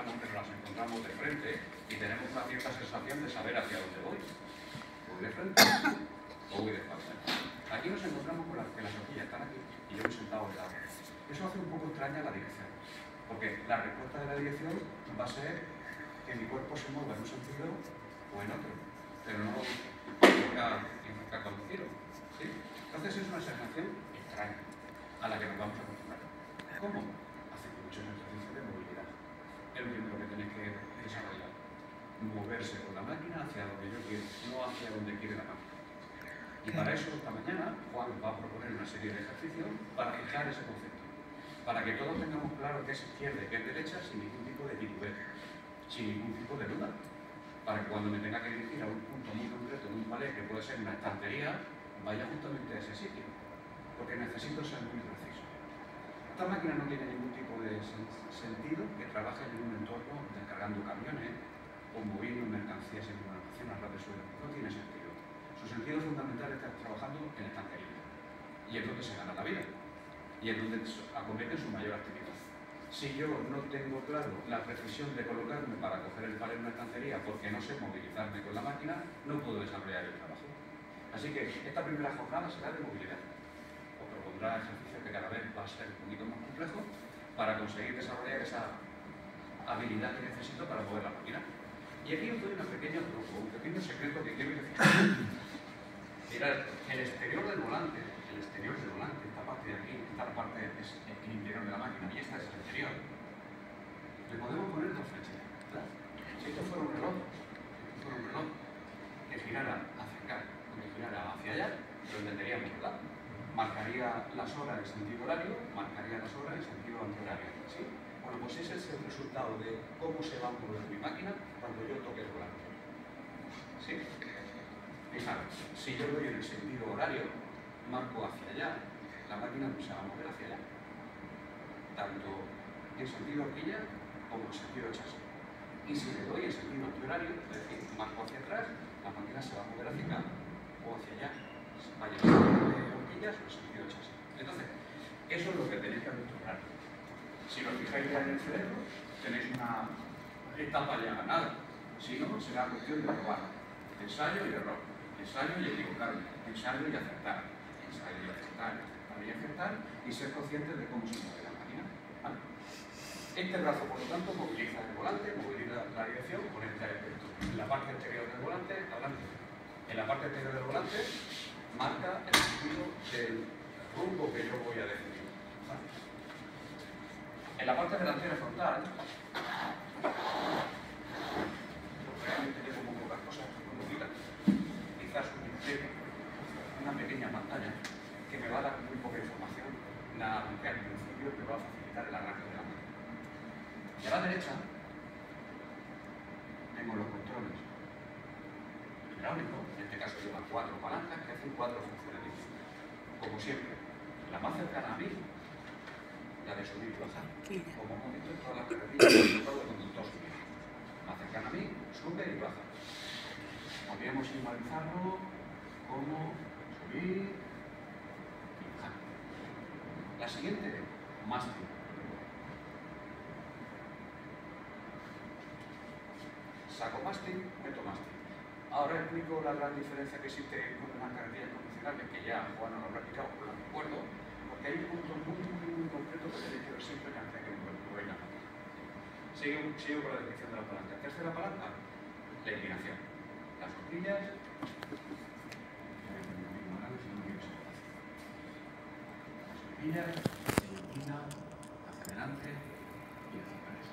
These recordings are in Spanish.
encontramos, que nos las encontramos de frente y tenemos una cierta sensación de saber hacia dónde voy. ¿Voy de frente o voy de espalda? Aquí nos encontramos con que las horquillas están aquí y yo me he sentado de lado. Eso hace un poco extraña la dirección, porque la respuesta de la dirección va a ser que mi cuerpo se mueva en un sentido o en otro, pero no enfoca cuando giro. ¿Sí? Entonces es una sensación extraña a la que nos vamos a acostumbrar. ¿Cómo? Haciendo muchos ejercicios de movilidad. Es lo primero que tenéis que desarrollar. Moverse con la máquina hacia donde yo quiero, no hacia donde quiere la máquina. Y para eso, esta mañana, Juan va a proponer una serie de ejercicios para fijar ese concepto. Para que todos tengamos claro qué es izquierda y qué es derecha sin ningún tipo de titubeo, sin ningún tipo de duda. Para que cuando me tenga que dirigir a un punto muy concreto en un palé, que puede ser una estantería, vaya justamente a ese sitio. Porque necesito ser muy preciso. Esta máquina no tiene ningún tipo de sentido que trabaje en un entorno descargando camiones o moviendo mercancías en una almacén a ras de suelo. No tiene sentido. Su sentido fundamental es estar trabajando en estantería. Y es donde se gana la vida. Y es donde acometen su mayor actividad. Si yo no tengo claro la precisión de colocarme para coger el palé en una estantería porque no sé movilizarme con la máquina, no puedo desarrollar el trabajo. Así que esta primera jornada será de movilidad. Os propondrá ejercicio que cada vez va a ser un poquito más complejo para conseguir desarrollar esa habilidad que necesito para mover la máquina. Y aquí os doy un pequeño truco, un pequeño secreto que quiero que fijáis. Mirad, el exterior del volante, esta parte de aquí, esta parte es el interior de la máquina y esta es el exterior. Le podemos poner dos flechitas, ¿verdad? Si esto fuera un reloj, que girara hacia acá, que girara hacia allá, lo entenderíamos, ¿verdad? Marcaría las horas en sentido horario, marcaría las horas en sentido antihorario, ¿sí? Bueno, pues ese es el resultado de cómo se va a mover mi máquina cuando yo toque el volante. ¿Sí? Fijaros, si yo voy en el sentido horario, marco hacia allá, la máquina se va a mover hacia allá. Tanto en sentido horquilla como en sentido chasis. Y si le doy en sentido antihorario, es decir, marco hacia atrás, la máquina se va a mover hacia acá o hacia allá. Vaya en sentido de horquillas o en sentido chasis. Entonces, eso es lo que tenéis que acostumbrar. Si lo fijáis ya en el cerebro, tenéis una etapa ya ganada. Si no, será cuestión de probar. Ensayo y error. Ensayo y equivocarme, ensayo y acertar, ensayo y acertar, ensayo y acertar y ser consciente de cómo se mueve la máquina. ¿Vale? Este brazo, por lo tanto, moviliza el volante, moviliza la dirección con este aspecto. En la parte exterior del volante, adelante. En la parte exterior del volante, marca el sentido del rumbo que yo voy a definir. ¿Vale? En la parte delantera frontal, realmente tengo muy pocas cosas que comunicar. Quizás una pequeña pantalla que me va a dar muy poca información, nada que al principio me va a facilitar el arranque de la máquina. Y a la derecha tengo los controles hidráulicos, en este caso llevan 4 palancas que hacen 4 funciones distintas. Como siempre, la más cercana a mí, la de subir y bajar. Como hemos visto en todas las carretillas, todo el conductor subir. Más cercana a mí, sube y baja. Podríamos igualizarlo como subir y bajar. La siguiente, mástil. Saco mástil, meto mástil. Ahora explico la gran diferencia que existe con una carretilla convencional, que ya Juan nos lo ha practicado, pero lo recuerdo, porque hay un punto muy concreto que tenéis que ver siempre que antes de que movéis la máquina. Sigo con la descripción de la palanca. Tercera palanca, la inclinación. Las horquillas. Las horquillas se inclinan hacia adelante y hacia atrás.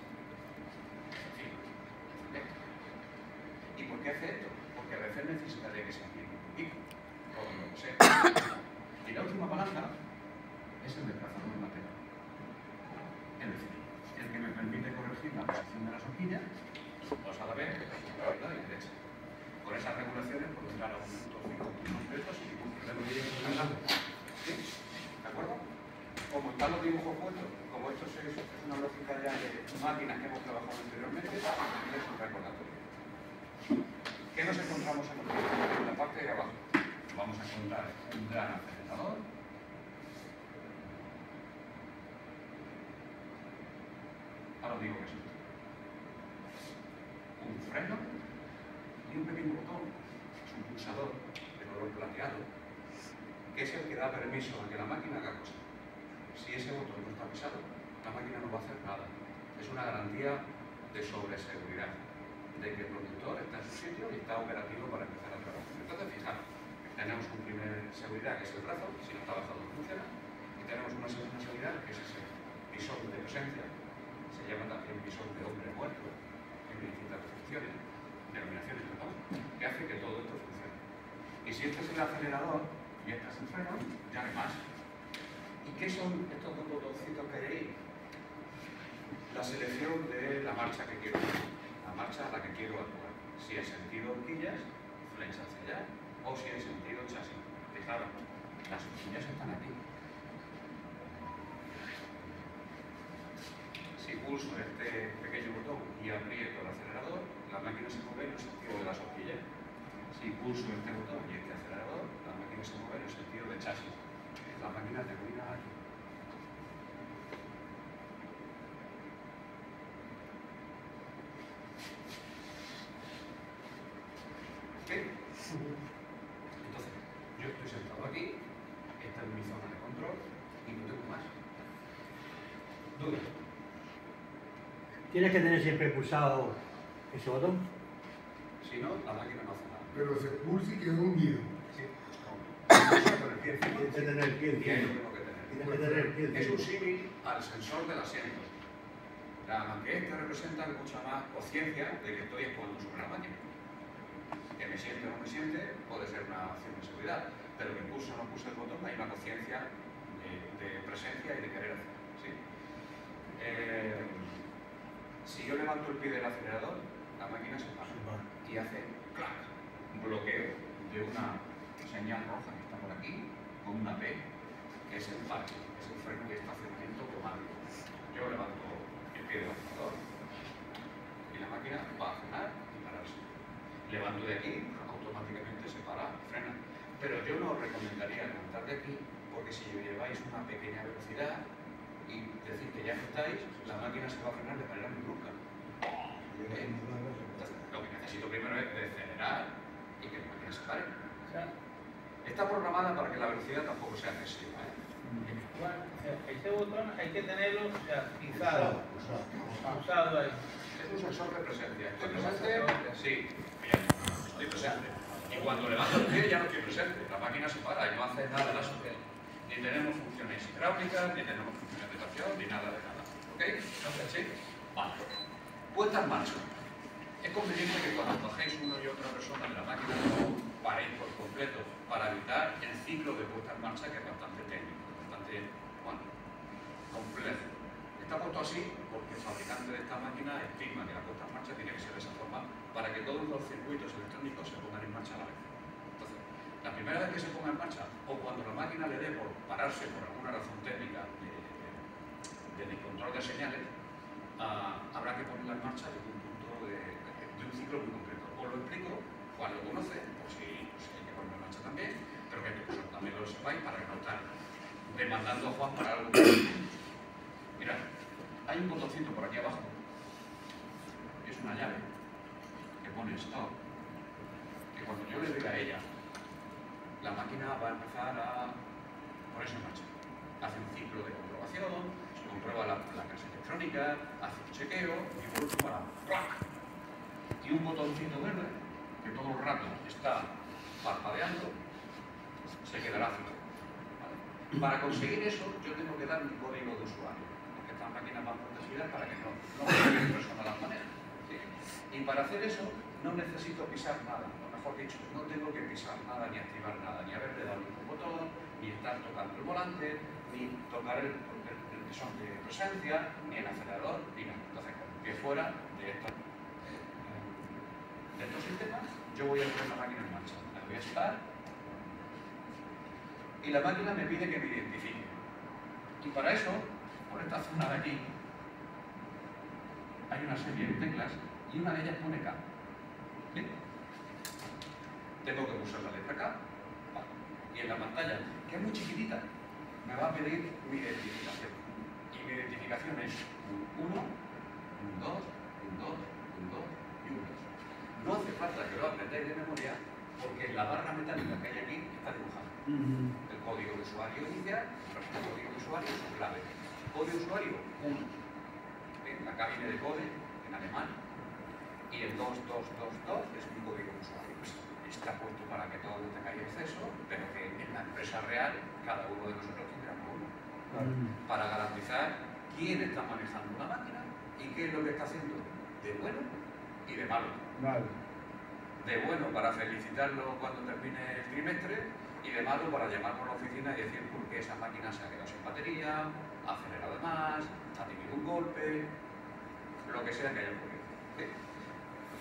¿Y por qué hace esto? Porque a veces necesitaré que se incline un poquito. O no lo sé. Y la última palanca es el desplazador lateral. Es decir, el que me permite corregir la posición de las horquillas, dos a la vez, izquierda y derecha. Con esas regulaciones puedo entrar a un punto fijo concreto sin ningún problema. ¿Sí? ¿De acuerdo? Como están los dibujos puestos, como esto es una lógica ya de máquinas que hemos trabajado anteriormente, es un recordatorio. ¿Qué nos encontramos en la parte de abajo? Vamos a encontrar un gran acelerador. Ahora os digo que es esto. freno y un pequeño botón, es un pulsador de color plateado, que es el que da permiso a que la máquina haga cosas. Si ese botón no está pisado, la máquina no va a hacer nada. Es una garantía de sobreseguridad, de que el productor está en su sitio y está operativo para empezar a trabajar. Entonces, fijaros, tenemos un primer seguridad que es el brazo, si no está bajado no funciona, y tenemos una segunda seguridad que es ese visor de presencia, se llama también visor de hombre muerto, en distintas denominaciones, perdón, que hace que todo esto funcione. Y si este es el acelerador y este es el freno, ya no hay más. ¿Y qué son estos dos botoncitos que hay ahí? La selección de la marcha que quiero hacer, la marcha a la que quiero actuar. Si en sentido horquillas, flecha hacia allá, o si en sentido chasis. Fijaros, las horquillas están aquí. Si pulso este pequeño botón y aprieto el acelerador, la máquina se mueve en el sentido de las horquillas. Si pulso este botón y este acelerador, la máquina se mueve en el sentido de chasis. La máquina termina aquí. ¿Ok? Entonces, yo estoy sentado aquí, esta es mi zona de control y no tengo más. ¿Duda? ¿Tienes que tener siempre pulsado ese botón? Si no, la máquina no hace nada. Pero se pulsa y queda hundido. Sí, con el pie encima. Tienes que tener el pie Y ahí lo encima. tengo que tener. Tienes que tener el pie Es un encima. símil al sensor del asiento. Aunque este representa mucha más conciencia de que estoy actuando sobre la máquina. Que me siente o no me siente puede ser una opción de seguridad, pero que pulse o no pulse el botón hay una conciencia de presencia y de querer hacer. ¿Sí? Si yo levanto el pie del acelerador, la máquina se para y hace clac, un bloqueo de una señal roja que está por aquí con una P, que es el parque, es el freno de estacionamiento automático. Yo levanto el pie del acelerador y la máquina va a frenar y pararse. Levanto de aquí, automáticamente se para y frena. Pero yo no os recomendaría levantar de aquí porque si lleváis una pequeña velocidad y decir que ya no estáis, la máquina se va a frenar de manera muy brusca. Entonces, lo que necesito primero es decelerar y que la máquina se pare. Está programada para que la velocidad tampoco sea excesiva. Bueno, este botón hay que tenerlo, o sea, pisado, pulsado ahí. Es un sensor de presencia. ¿Estoy presente? Sí. Bien. Estoy presente. Y cuando levanto el pie ya no estoy presente. La máquina se para y no hace nada de la sociedad. Ni tenemos funciones hidráulicas, ni tenemos funciones de tracción, ni nada de nada. ¿Ok? Entonces, sí. Vale. Puesta en marcha. Es conveniente que cuando cogéis uno y otra persona de la máquina no paréis por completo para evitar el ciclo de puesta en marcha, que es bastante técnico, bastante, bueno, complejo. Está puesto así porque el fabricante de esta máquina estima que la puesta en marcha tiene que ser de esa forma para que todos los circuitos electrónicos se pongan en marcha a la vez. Entonces, la primera vez que se ponga en marcha o cuando la máquina le dé por pararse por alguna razón técnica de descontrol de señales, habrá que ponerla en marcha desde un punto de un ciclo muy concreto. Os lo explico, Juan lo conoce, pues si hay que ponerlo en marcha también, pero que vosotros también lo sepáis para que no estar demandando a Juan para algo que mirad, hay un botoncito por aquí abajo, que es una llave, que pone stop, que cuando yo le dé a ella, la máquina va a empezar a ponerse en marcha. Hace un ciclo de comprobación, se comprueba la casa electrónica, hace un chequeo y por último para ¡clac! Y un botoncito verde, que todo el rato está parpadeando, se quedará fijo. ¿Vale? Para conseguir eso, yo tengo que dar un código de usuario, porque estas máquinas van protegidas para que no cualquier persona las maneje. ¿Sí? Y para hacer eso, no necesito pisar nada, o mejor dicho, no tengo que pisar nada, ni activar nada, ni haberle dado ningún botón, ni estar tocando el volante, ni tocar el botón de presencia, ni el acelerador, ni nada. Entonces, con el pie fuera de estos sistemas, yo voy a poner la máquina en marcha. La voy a estar y la máquina me pide que me identifique. Y para eso, por esta zona de aquí, hay una serie de teclas y una de ellas pone K. ¿Bien? Tengo que pulsar la letra K. Vale. Y en la pantalla, que es muy chiquitita, me va a pedir mi identificación. Y mi identificación es un 1, un 2, un 2, un 2 y un 2. No hace falta que lo aprendáis de memoria, porque en la barra metálica que hay aquí está dibujada. El código de usuario inicial, el código de usuario, su clave. Código de usuario 1, en la cabina de code, en alemán. Y el 2222 es un código de usuario. Está puesto para que todos tengáis acceso, pero que en la empresa real cada uno de nosotros tendrá uno. Para garantizar quién está manejando la máquina y qué es lo que está haciendo de bueno y de malo. De bueno para felicitarlo cuando termine el trimestre y de malo para llamarnos a la oficina y decir porque esa máquina se ha quedado sin batería, ha acelerado de más, ha tenido un golpe, lo que sea que haya ocurrido. ¿Sí?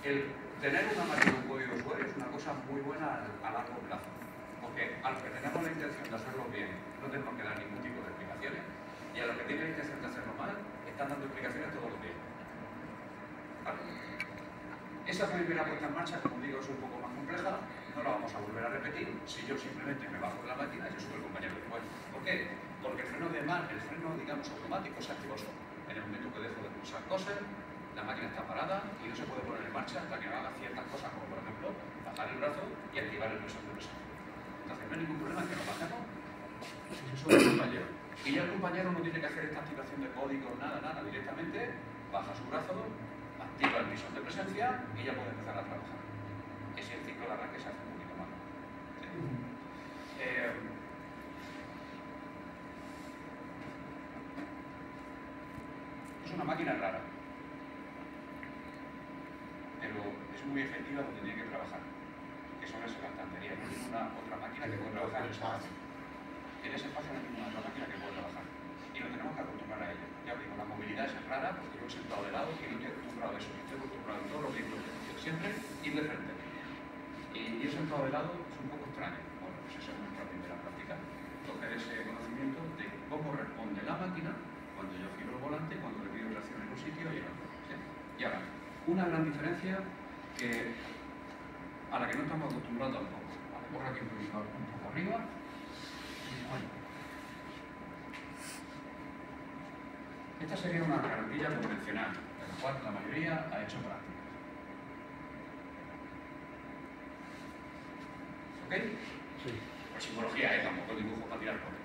El tener una máquina con código de usuario es una cosa muy buena a largo plazo, porque a los que tenemos la intención de hacerlo bien no tenemos que dar ningún tipo de explicaciones, y a los que tienen la intención de hacerlo mal están dando explicaciones todos los días. ¿Vale? Esa primera puesta en marcha, como digo, es un poco más compleja, no la vamos a volver a repetir. Si yo simplemente me bajo de la máquina, yo soy el compañero después. ¿Por qué? Porque el freno, digamos, automático se activó solo. En el momento que dejo de pulsar cosas, la máquina está parada y no se puede poner en marcha hasta que no haga ciertas cosas, como por ejemplo, bajar el brazo y activar el presión de presión. Entonces no hay ningún problema en que lo bajemos, si soy el compañero. Y ya el compañero no tiene que hacer esta activación de código, nada, directamente baja su brazo, activa el visor de presencia y ya puede empezar a trabajar. Ese el ciclo de arranque se hace un poquito más. ¿Sí? Es una máquina rara, pero es muy efectiva donde tiene que trabajar, que son las estanterías. No hay ninguna otra máquina que pueda trabajar en ese espacio. En ese espacio no hay ninguna otra máquina que pueda trabajar. Y nos tenemos que acostumbrar a ello. Ya os digo, la movilidad es rara porque yo he sentado de lado y no estoy acostumbrado a eso. Estoy acostumbrado a todo lo que siempre ir de frente. Y ir sentado de lado es un poco extraño. Bueno, pues esa es nuestra primera práctica. Coger ese conocimiento de cómo responde la máquina cuando yo giro el volante, cuando le pido reacción en un sitio y en otro. ¿Sí? Y ahora, una gran diferencia a la que no estamos acostumbrados tampoco. Vale, por aquí un poco arriba. Bueno. Esta sería una carretilla convencional, de la cual la mayoría ha hecho prácticas. ¿Ok? Sí. Pues simbología, tampoco dibujo para tirar por él.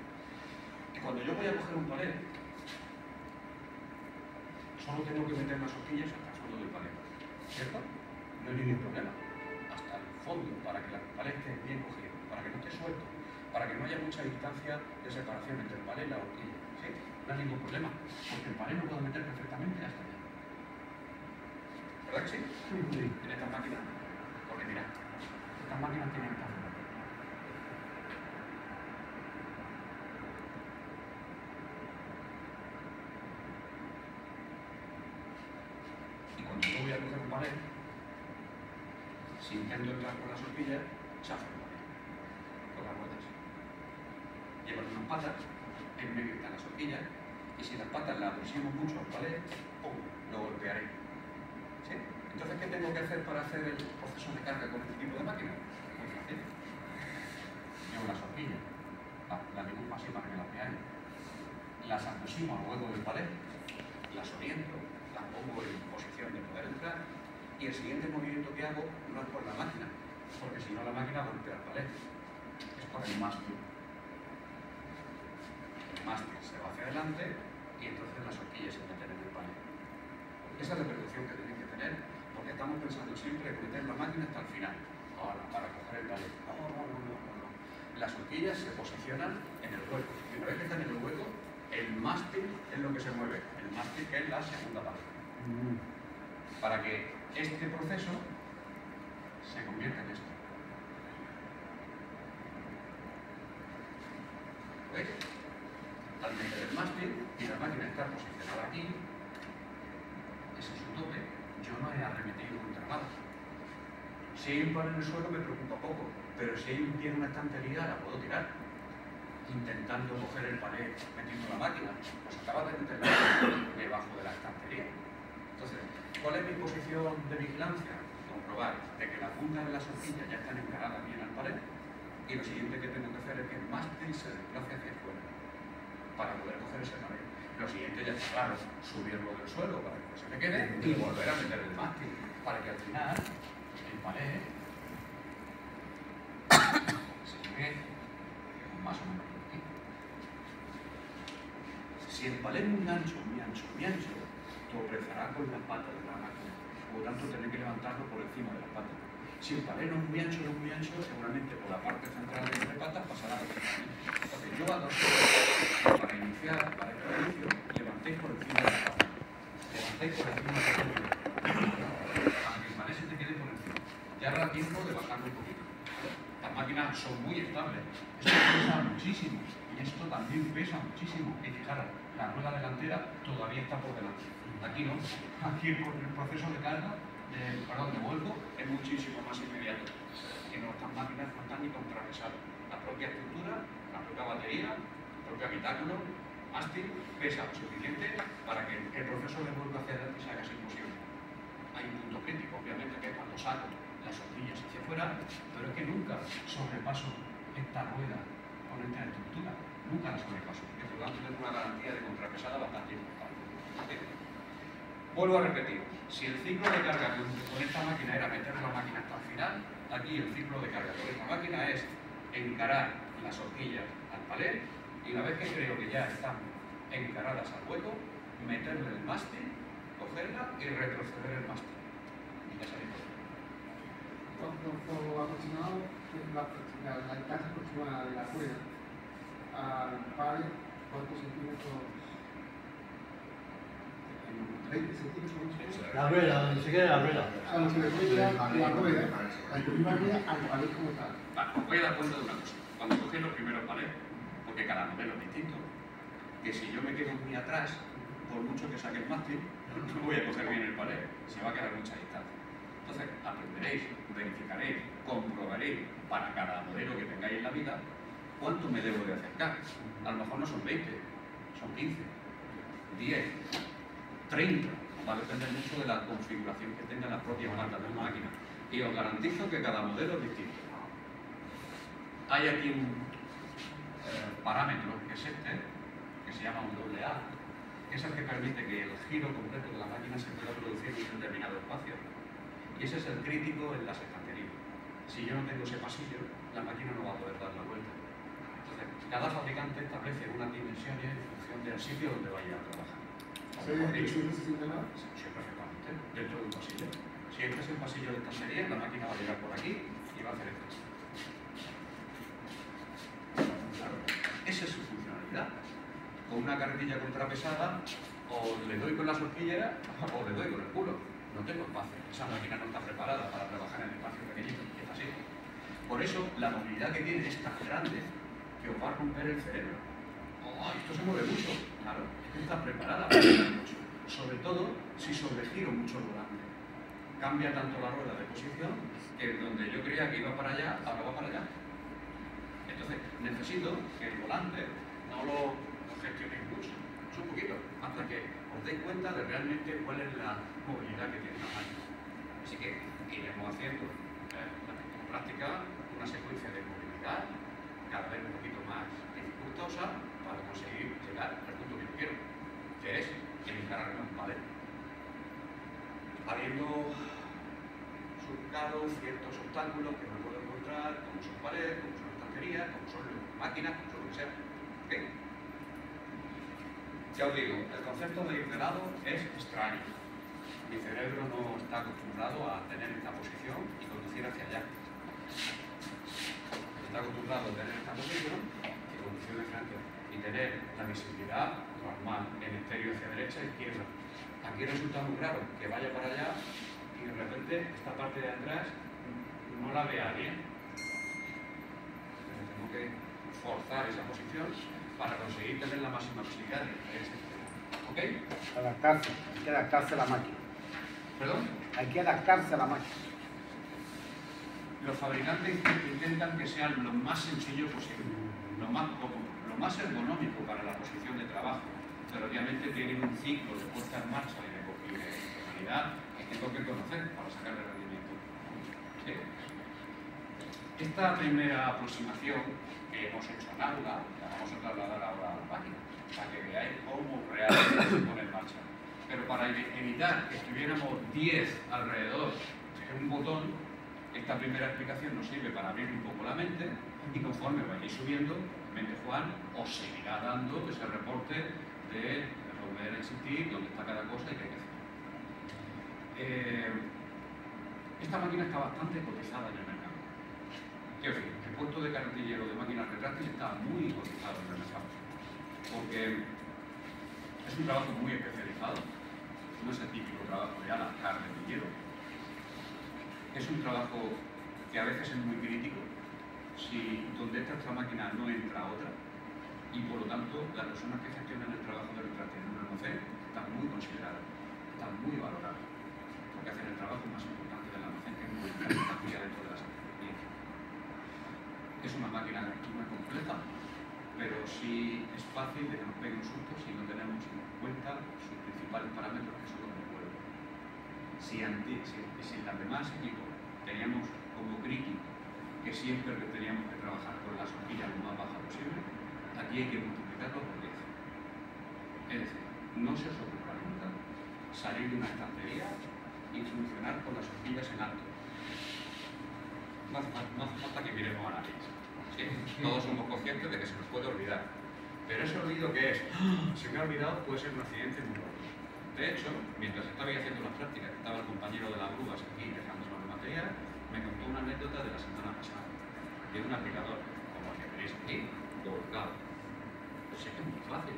Y cuando yo voy a coger un palet, solo tengo que meter las horquillas hasta el fondo del palet. ¿Cierto? No hay ningún problema. Hasta el fondo, para que el palet esté bien cogido, para que no esté suelto, para que no haya mucha distancia de separación entre el palet y la horquilla. ¿Sí? No hay ningún problema, porque el palet lo puedo meter perfectamente hasta allá. ¿Verdad que sí? Sí. En estas máquinas, porque mirad, estas máquinas tienen esta forma. Y cuando yo voy a coger un palet, si intento entrar con las horquillas, se hace el palet, con las ruedas. Llevan unas patas, en medio están las horquillas, y si las patas las aproximo mucho al palet, ¡pum!, lo golpearé. ¿Sí? Entonces, ¿qué tengo que hacer para hacer el proceso de carga con este tipo de máquina? Muy fácil. Llevo las horquillas, las dibujo así para que las veáis, las aproximo al hueco del palet, las oriento, las pongo en posición de poder entrar, y el siguiente movimiento que hago no es por la máquina, porque si no la máquina golpea el palet, es por el mástil. El mástil se va hacia adelante y entonces las horquillas se meten en el palet. Esa es la repercusión que tienen que tener, porque estamos pensando siempre en meter la máquina hasta el final, para coger el palet. No. Las horquillas se posicionan en el hueco, y una vez que están en el hueco, el mástil es lo que se mueve, el mástil que es la segunda parte. Para que este proceso se convierta en esto. ¿Veis? Al meter el mástil y la máquina está posicionada aquí, ese es su tope, yo no he arremetido contra nada. Si hay un palo en el suelo me preocupa poco, pero si hay un pie en una estantería la puedo tirar, intentando coger el palet metiendo la máquina, pues acaba de meter la máquina debajo de la estantería. Entonces, ¿cuál es mi posición de vigilancia? Comprobar de que la punta de las horquillas ya están encaradas bien al palet, y lo siguiente que tengo que hacer es que el mástil se desplace hacia afuera para poder coger ese palet. Lo siguiente ya está claro, subirlo del suelo para que se me quede y volver a meter el mástil para que al final palé se ve más o menos por aquí. Si el palé es muy ancho, muy ancho, muy ancho, tropezará con las patas de la máquina. Por lo tanto, tener que levantarlo por encima de las patas. Si el palé no es muy ancho, seguramente por la parte central de entre patas pasará por encima. Entonces, yo para iniciar, para este inicio, levantéis por encima de las patas. Levantéis por encima de las patas. Para que el palé se te quede por encima. Ya habrá tiempo de bajarlo un poquito. Las máquinas son muy estables. Esto pesa muchísimo. Y esto también pesa muchísimo. Y fijaros, la rueda delantera todavía está por delante. Aquí no. Aquí el proceso de carga, de vuelco, es muchísimo más inmediato. Y nuestras máquinas no están ni contrapesadas. La propia estructura, la propia batería, el propio habitáculo, mástil, pesa lo suficiente para que el proceso de vuelco hacia adelante sea casi imposible. Hay un punto crítico, obviamente, que es cuando saco las horquillas hacia afuera, pero es que nunca sobrepaso esta rueda con esta estructura. Nunca la sobrepaso. Y por lo tanto tengo una garantía de contrapesada bastante importante. Vuelvo a repetir, si el ciclo de carga con esta máquina era meter la máquina hasta el final, aquí el ciclo de carga con esta máquina es encarar las horquillas al palé y una vez que creo que ya están encaradas al hueco, meterle el mástil, cogerla y retroceder el mástil. Y ya salimos. Por aproximado, la distancia aproximada de la rueda al palé, ¿cuántos centímetros? 20 centímetros. La rueda, donde se quede la rueda. A lo que le queda la rueda, la primera rueda al palé como tal. Vale, os voy a dar cuenta de una cosa. Cuando cogéis los primeros palés, porque cada modelo es distinto, que si yo me quedo muy atrás, por mucho que saque el mástil, no voy a coger bien el palé, se va a quedar mucha distancia. Entonces, aprenderéis, verificaréis, comprobaréis para cada modelo que tengáis en la vida cuánto me debo de acercar. A lo mejor no son 20, son 15, 10, 30. Va a depender mucho de la configuración que tenga la propia marca de la máquina. Y os garantizo que cada modelo es distinto. Hay aquí un parámetro que es este, que se llama un AA, que es el que permite que el giro completo de la máquina se pueda producir en un determinado espacio. Y ese es el crítico en las estanterías. Si yo no tengo ese pasillo, la máquina no va a poder dar la vuelta. Entonces, cada fabricante establece unas dimensiones en función del sitio donde vaya a trabajar. ¿Se siente nada? Sí, perfectamente, dentro de un pasillo. Si este es el pasillo de estantería, la máquina va a llegar por aquí y va a hacer esto. Claro, esa es su funcionalidad. Con una carretilla contrapesada, o le doy con las horquilleras o le doy con el culo. No tengo espacio. Esa máquina no está preparada para trabajar en espacio pequeñito. Y es así. Por eso, la movilidad que tiene es tan grande que os va a romper el cerebro. Oh, esto se mueve mucho. Claro, es que está preparada para mover mucho. Sobre todo si sobregiro mucho el volante. Cambia tanto la rueda de posición que donde yo creía que iba para allá, ahora va para allá. Entonces, necesito que el volante no lo gestionéis mucho, un poquito, hasta que os deis cuenta de realmente cuál es la movilidad que tiene la máquina. Así que iremos haciendo en práctica una secuencia de movilidad cada vez un poquito más dificultosa para conseguir llegar al punto que yo quiero, que es encararme un palé. Habiendo surcado ciertos obstáculos que me puedo encontrar, como son palés, como son estanterías, como son máquinas, como son lo que sea. ¿Okay? Ya os digo, el concepto de ir de lado es extraño. Mi cerebro no está acostumbrado a tener esta posición y conducir hacia allá. Está acostumbrado a tener esta posición y conducir hacia frente. Y tener la visibilidad normal en estéreo hacia derecha e izquierda. Aquí resulta muy raro que vaya para allá y de repente esta parte de atrás no la vea bien. Entonces tengo que forzar esa posición para conseguir tener la máxima visibilidad de ese sistema. ¿Ok? Adaptarse, hay que adaptarse a la máquina. ¿Perdón? Hay que adaptarse a la máquina. Los fabricantes intentan que sea lo más sencillo posible, lo más ergonómico para la posición de trabajo, pero obviamente tienen un ciclo de puesta en marcha y de funcionalidad que tengo que conocer para sacarle rendimiento. ¿Sí? Esta primera aproximación que hemos hecho en aula, la vamos a trasladar ahora a la página, para que veáis cómo realmente se pone en marcha. Pero para evitar que estuviéramos 10 alrededor de un botón, Esta primera explicación nos sirve para abrir un poco la mente y conforme vayáis subiendo, mente Juan os seguirá dando ese reporte de volver a insistir, dónde está cada cosa y qué hay que hacer. Esta máquina está bastante cotizada en el mercado. Quiero decir, el puesto de carretillero de máquinas retráctiles está muy cotizado en el mercado, porque es un trabajo muy especializado, no es el típico trabajo de ala carretillero. Es un trabajo que a veces es muy crítico, si donde entra esta máquina no entra otra, y por lo tanto las personas que gestionan el trabajo de retráctil en un almacén están muy consideradas, están muy valoradas, porque hacen el trabajo más importante del almacén, que es muy importante dentro de las experiencias. Es una máquina muy compleja, pero sí es fácil de que nos pegue un susto si no tenemos en cuenta sus principales parámetros, que son los del vuelo. Si en las demás equipos teníamos como crítico que siempre teníamos que trabajar con las horquillas lo más baja posible, aquí hay que multiplicarlo por 10. Es decir, no se os ocurra nunca salir de una estantería y funcionar con las horquillas en alto. No hace falta que miremos a nadie. ¿Sí? Todos somos conscientes de que se nos puede olvidar. Pero ese olvido que es, se me ha olvidado, puede ser un accidente muy gordo. De hecho, mientras estaba haciendo las prácticas, estaba el compañero de las grúas aquí dejando el material, me contó una anécdota de la semana pasada, de un aplicador, como el que tenéis aquí, colgado. Pues es que es muy fácil.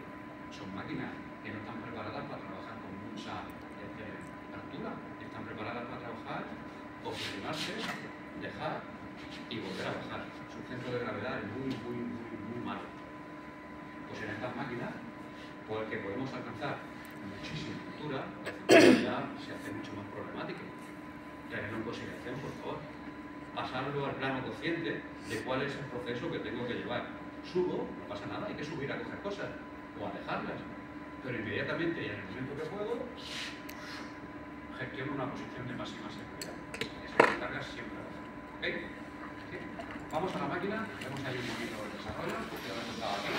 Son máquinas que no están preparadas para trabajar con mucha altura, están preparadas para trabajar, posicionarse, dejar y volver a bajar. Su centro de gravedad es muy malo. Pues en estas máquinas, pues que podemos alcanzar muchísima altura, la circularidad se hace mucho más problemática. Tenerlo en consideración, por favor. Pasarlo al plano consciente de cuál es el proceso que tengo que llevar. Subo, no pasa nada, hay que subir a coger cosas o a dejarlas. Pero inmediatamente y en el momento que puedo, gestiono una posición de máxima seguridad. Esas cargas siempre las hago. ¿Ok? ¿Sí? Vamos a la máquina, vemos ahí un poquito el desarrollo, que lo he contado aquí,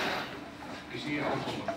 y sigue un poco.